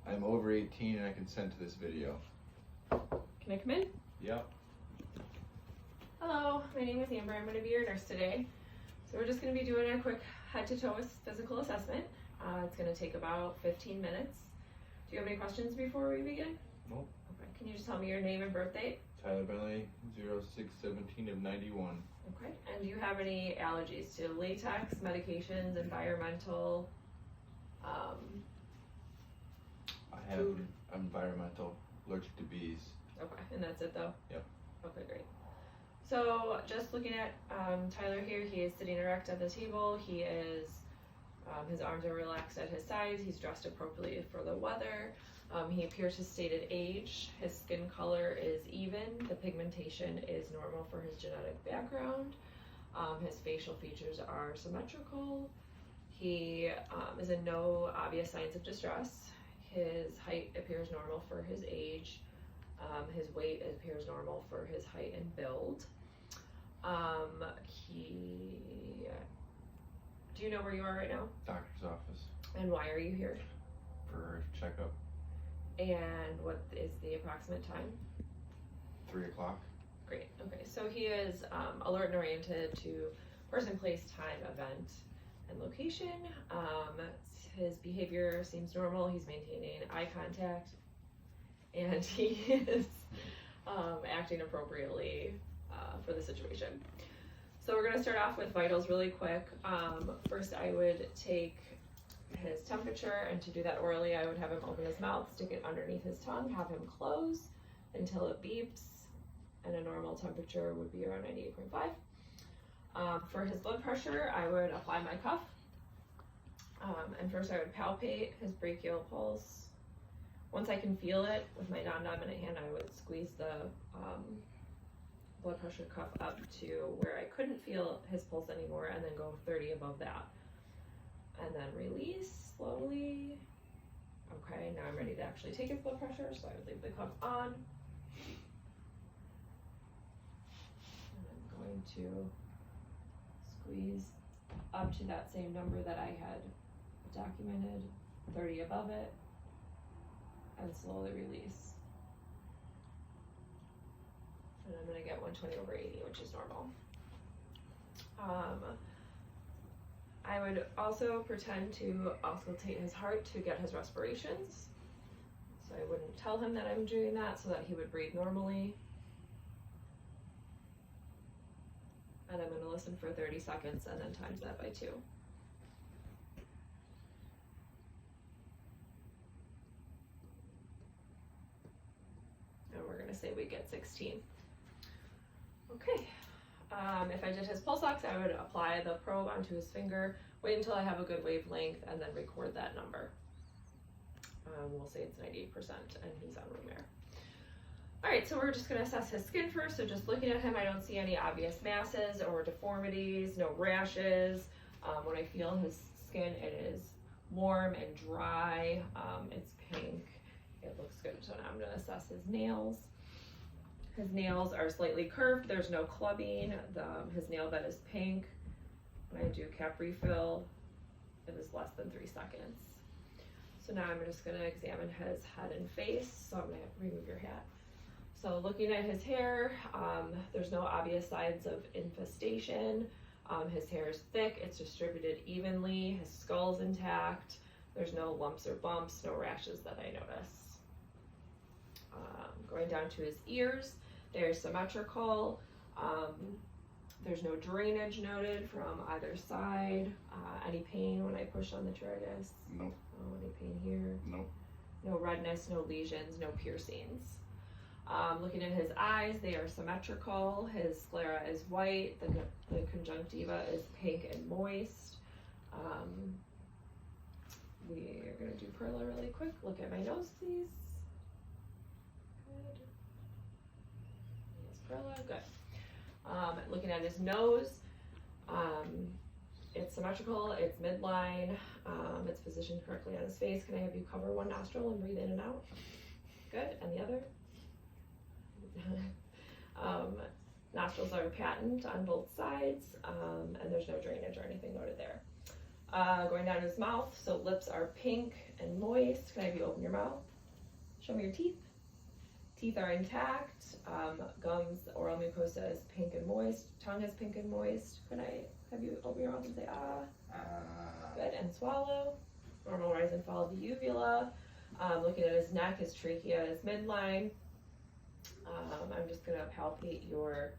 I'm over 18 and I consent to this video. Can I come in? Yep. Hello, my name is Amber. I'm going to be your nurse today. So we're just going to be doing a quick head-to-toe physical assessment. It's going to take about 15 minutes. Do you have any questions before we begin? Nope. Okay. Can you just tell me your name and birth date? Tyler Bentley, 0617 of 91. Okay. And do you have any allergies to latex, medications, environmental? I have environmental, allergic to bees. Okay. And that's it though? Yep. Okay, great. So just looking at Tyler here, he is sitting erect at the table. He is, his arms are relaxed at his sides. He's dressed appropriately for the weather. He appears his stated age. His skin color is even. The pigmentation is normal for his genetic background. His facial features are symmetrical. He is in no obvious signs of distress. His height appears normal for his age. His weight appears normal for his height and build. Do you know where you are right now? Doctor's office And why are you here? for a checkup. And what is the approximate time? 3 o'clock. Great. Okay. So he is alert and oriented to person, place, time, event, and location. His behavior seems normal. He's maintaining eye contact, and he is acting appropriately for the situation. So we're going to start off with vitals really quick. First, I would take his temperature, and to do that orally, I would have him open his mouth, stick it underneath his tongue, have him close until it beeps, and a normal temperature would be around 98.5. For his blood pressure, I would apply my cuff, and first I would palpate his brachial pulse. Once I can feel it with my non-dominant hand, I would squeeze the blood pressure cuff up to where I couldn't feel his pulse anymore, and then go 30 above that. And then release slowly. Okay, now I'm ready to actually take his blood pressure, so I would leave the cuff on. And I'm going to squeeze up to that same number that I had documented, 30 above it, and slowly release. And I'm going to get 120 over 80, which is normal. I would also pretend to auscultate his heart to get his respirations. So I wouldn't tell him that I'm doing that, so that he would breathe normally. And I'm going to listen for 30 seconds and then times that by 2. And we're going to say we get 16. Okay. If I did his pulse ox, I would apply the probe onto his finger, wait until I have a good wavelength, and then record that number. We'll say it's 98% and he's on room air. All right, so we're just gonna assess his skin first. So just looking at him, I don't see any obvious masses or deformities, no rashes. When I feel his skin, it is warm and dry. It's pink, it looks good. So now I'm gonna assess his nails. His nails are slightly curved, there's no clubbing. His nail bed is pink. When I do cap refill, it is less than 3 seconds. So now I'm just gonna examine his head and face. So I'm gonna remove your hat. So looking at his hair, there's no obvious signs of infestation. His hair is thick, it's distributed evenly. His skull's intact. There's no lumps or bumps, no rashes that I notice. Going down to his ears, they're symmetrical. There's no drainage noted from either side. Any pain when I push on the tragus? Nope. Oh, any pain here? Nope. No redness, no lesions, no piercings. Looking at his eyes, they are symmetrical. His sclera is white. The conjunctiva is pink and moist. We are going to do Perla really quick. Look at my nose, please. Good. Yes, Perla, good. Looking at his nose, it's symmetrical, it's midline, it's positioned correctly on his face. Can I have you cover one nostril and breathe in and out? Good, and the other? Nostrils are patent on both sides, and there's no drainage or anything noted there. Going down his mouth, so lips are pink and moist. Can I have you open your mouth? Show me your teeth. Teeth are intact. Gums, oral mucosa is pink and moist. Tongue is pink and moist. Can I have you open your mouth and say ah? Good, and swallow. Normal rise and fall of the uvula. Looking at his neck, his trachea is midline. I'm just gonna palpate your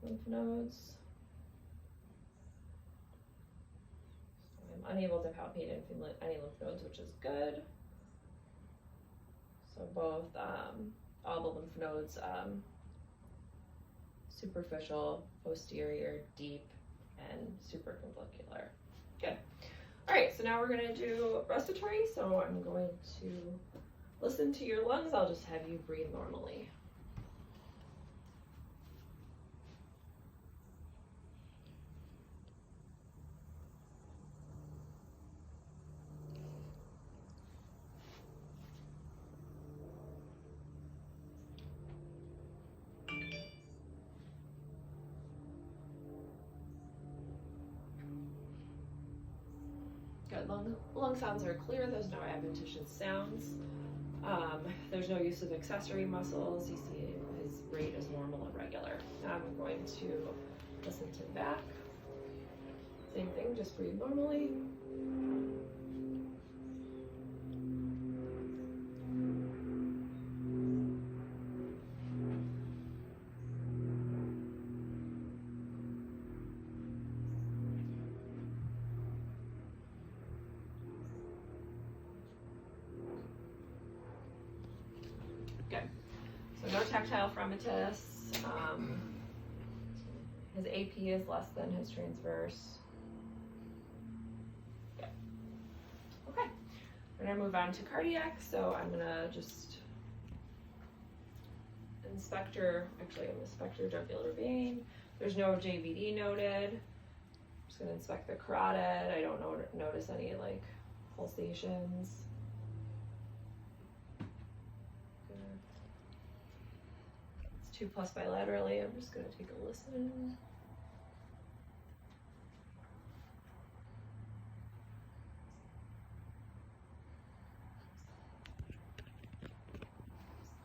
lymph nodes. I'm unable to palpate any lymph nodes, which is good. So both, all the lymph nodes, superficial, posterior, deep, and supraconvolucular. Good. All right, so now we're gonna do respiratory. So I'm going to listen to your lungs. I'll just have you breathe normally. Good, lung sounds are clear. There's no adventitious sounds. There's no use of accessory muscles. You see his rate is normal and regular. Now I'm going to listen to the back. Same thing, just breathe normally. Good. So no tactile fremitus. His AP is less than his transverse. Good. Okay. We're gonna move on to cardiac. So I'm gonna just inspect your jugular vein. There's no JVD noted. I'm just gonna inspect the carotid. I don't notice any like pulsations. It's 2+ bilaterally. I'm just gonna take a listen.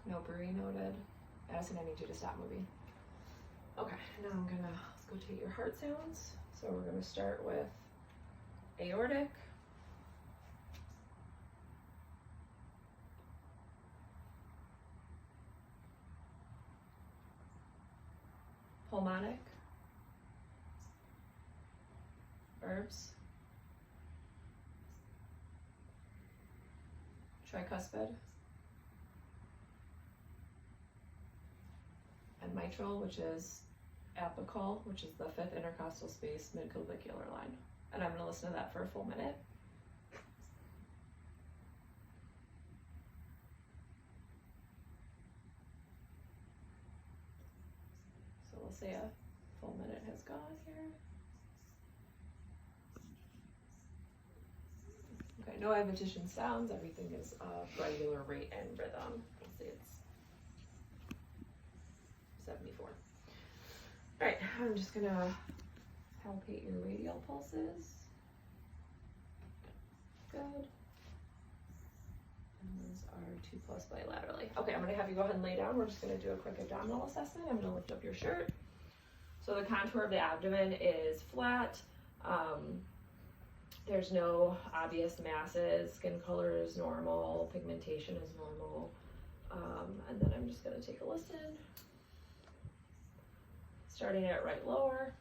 No Bury noted. Addison, I need you to stop moving. Okay, now let's go take your heart sounds. So we're gonna start with aortic. Pulmonic. Herbs. Tricuspid. And mitral, which is apical, which is the 5th intercostal space midclavicular line. And I'm gonna listen to that for a full minute. So we'll say a full minute has gone here. Okay, no adventitious sounds, everything is regular rate and rhythm. We'll see it's 74. All right, I'm just gonna palpate your radial pulses. Good. And those are 2+ bilaterally. Okay, I'm gonna have you go ahead and lay down. We're just gonna do a quick abdominal assessment. I'm gonna lift up your shirt. So the contour of the abdomen is flat. There's no obvious masses. Skin color is normal. Pigmentation is normal. And then I'm just gonna take a listen. Starting at right lower,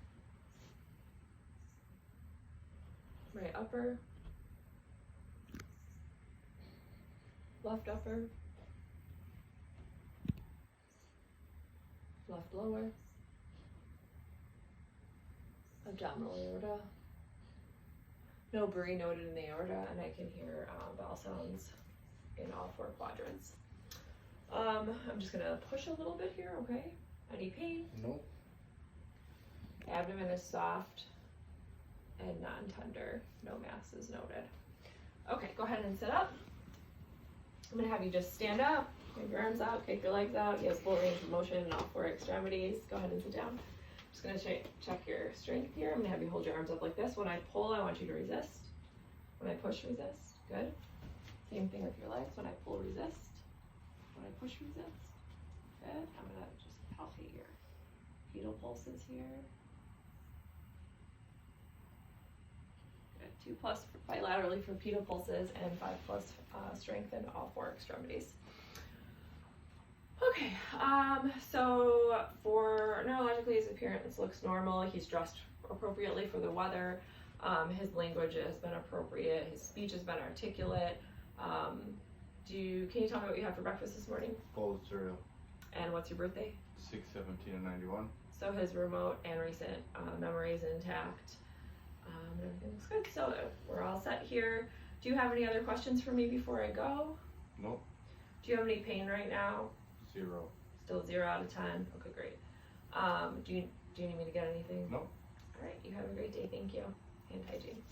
right upper, left upper, left lower, abdominal aorta. No Bury noted in the aorta, and I can hear bell sounds in all 4 quadrants. I'm just gonna push a little bit here, okay? Any pain? Nope. Abdomen is soft and non-tender. No mass is noted. Okay, go ahead and sit up. I'm gonna have you just stand up, move your arms out, kick your legs out. You have full range of motion in all 4 extremities. Go ahead and sit down. Just gonna check your strength here. I'm gonna have you hold your arms up like this. When I pull, I want you to resist. When I push, resist. Good. Same thing with your legs. When I pull, resist. When I push, resist. Good. I'm gonna just palpate your pedal pulses here. Good. 2+ bilaterally for pedal pulses and 5+ strength in all 4 extremities. Okay, so for neurologically, his appearance looks normal. He's dressed appropriately for the weather. His language has been appropriate. His speech has been articulate. Can you tell me what you had for breakfast this morning? Bowl of cereal. And what's your birthday? 6/17/91. So his remote and recent memory is intact. Everything looks good. So we're all set here. Do you have any other questions for me before I go? Nope. Do you have any pain right now? 0. Still 0 out of 10. Okay, great. Do you need me to get anything? Nope. All right. You have a great day. Thank you. Hand hygiene.